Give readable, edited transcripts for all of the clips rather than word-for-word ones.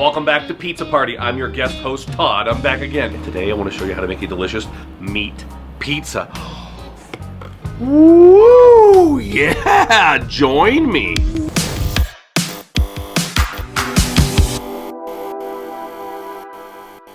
Welcome back to Pizza Party. I'm your guest host, Todd. I'm back again. And today I want to show you how to make a delicious meat pizza. Woo! Yeah! Join me!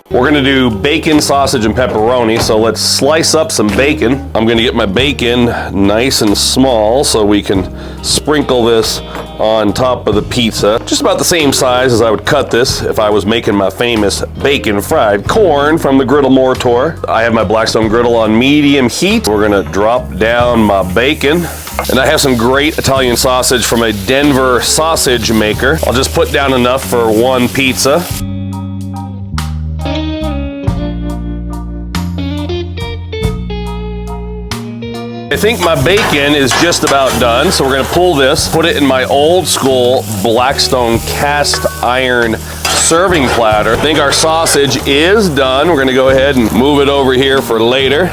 We're gonna do bacon, sausage, and pepperoni, so let's slice up some bacon. I'm gonna get my bacon nice and small so we can sprinkle this on top of the pizza. Just about the same size as I would cut this if I was making my famous bacon fried corn from the Griddle mortar. I have my Blackstone griddle on medium heat. We're gonna drop down my bacon. And I have some great Italian sausage from a Denver sausage maker. I'll just put down enough for one pizza. I think my bacon is just about done, so we're gonna pull this, put it in my old school Blackstone cast iron serving platter. I think our sausage is done. We're gonna go ahead and move it over here for later.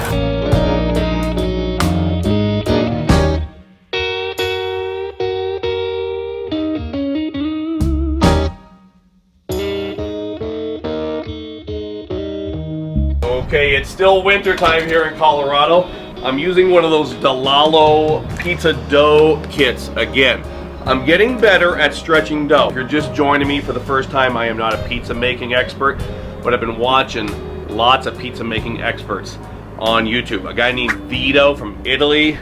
Okay, it's still winter time here in Colorado. I'm using one of those DeLallo pizza dough kits again. I'm getting better at stretching dough. If you're just joining me for the first time, I am not a pizza making expert, but I've been watching lots of pizza making experts on YouTube. A guy named Vito from Italy,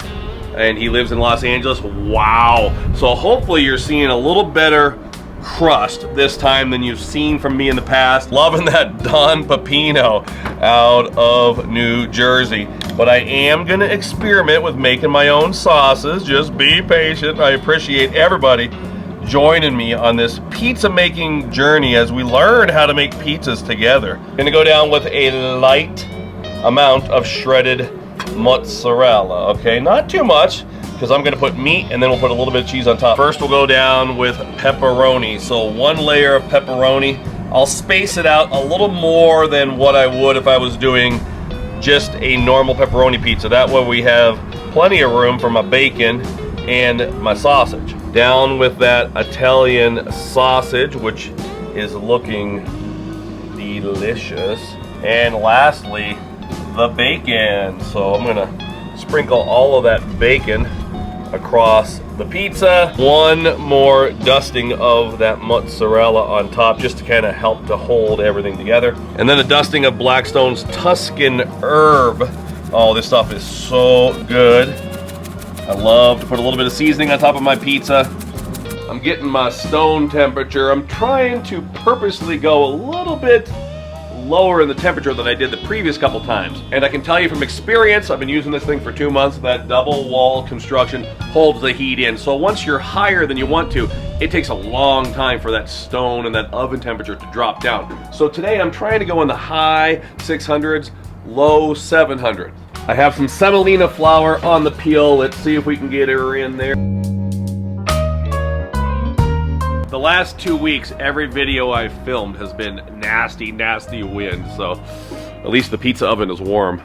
and he lives in Los Angeles. Wow. So hopefully you're seeing a little better crust this time than you've seen from me in the past. Loving that Don Pepino out of New Jersey. But I am gonna experiment with making my own sauces. Just be patient. I appreciate everybody joining me on this pizza making journey as we learn how to make pizzas together. Gonna go down with a light amount of shredded mozzarella, okay? Not too much, because I'm gonna put meat and then we'll put a little bit of cheese on top. First we'll go down with pepperoni. So one layer of pepperoni. I'll space it out a little more than what I would if I was doing just a normal pepperoni pizza. That way we have plenty of room for my bacon and my sausage. Down with that Italian sausage, which is looking delicious. And lastly, the bacon. So I'm gonna sprinkle all of that bacon across the pizza. One more dusting of that mozzarella on top just to kind of help to hold everything together. And then a dusting of Blackstone's Tuscan herb. Oh, this stuff is so good. I love to put a little bit of seasoning on top of my pizza. I'm getting my stone temperature. I'm trying to purposely go a little bit lower in the temperature than I did the previous couple times. And I can tell you from experience, I've been using this thing for 2 months, that double wall construction holds the heat in. So once you're higher than you want to, it takes a long time for that stone and that oven temperature to drop down. So today I'm trying to go in the high 600s, low 700s. I have some semolina flour on the peel. Let's see if we can get her in there. The last 2 weeks, every video I've filmed has been nasty, nasty wind, so at least the pizza oven is warm.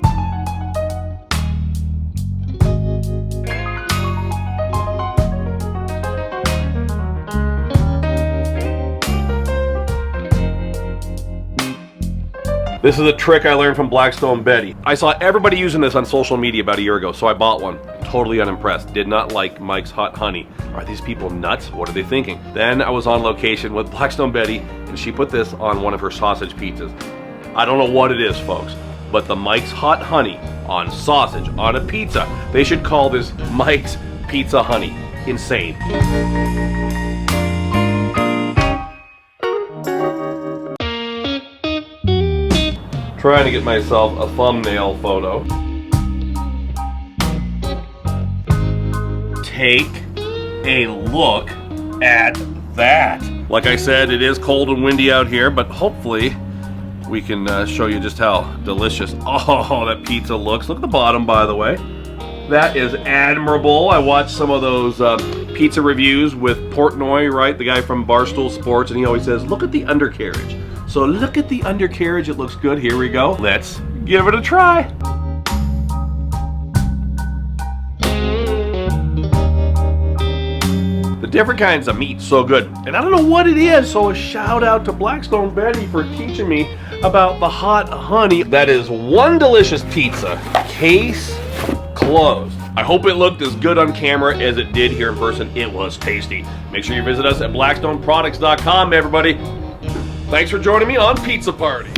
This is a trick I learned from Blackstone Betty. I saw everybody using this on social media about a year ago, so I bought one. Totally unimpressed. Did not like Mike's Hot Honey. Are these people nuts? What are they thinking? Then I was on location with Blackstone Betty, and she put this on one of her sausage pizzas. I don't know what it is, folks, but the Mike's Hot Honey on sausage on a pizza. They should call this Mike's Pizza Honey. Insane. Trying to get myself a thumbnail photo. Take a look at that. Like I said, it is cold and windy out here, but hopefully we can show you just how delicious, oh, that pizza looks. Look at the bottom, by the way. That is admirable. I watched some of those pizza reviews with Portnoy, right? The guy from Barstool Sports, and he always says, look at the undercarriage. So look at the undercarriage, it looks good. Here we go. Let's give it a try. The The different kinds of meat, so good. And I don't know what it is, so a shout out to Blackstone Betty for teaching me about the hot honey. That is one delicious pizza, case closed. I hope it looked as good on camera as it did here in person. It was tasty. Make sure you visit us at blackstoneproducts.com, everybody. Thanks for joining me on Pizza Party.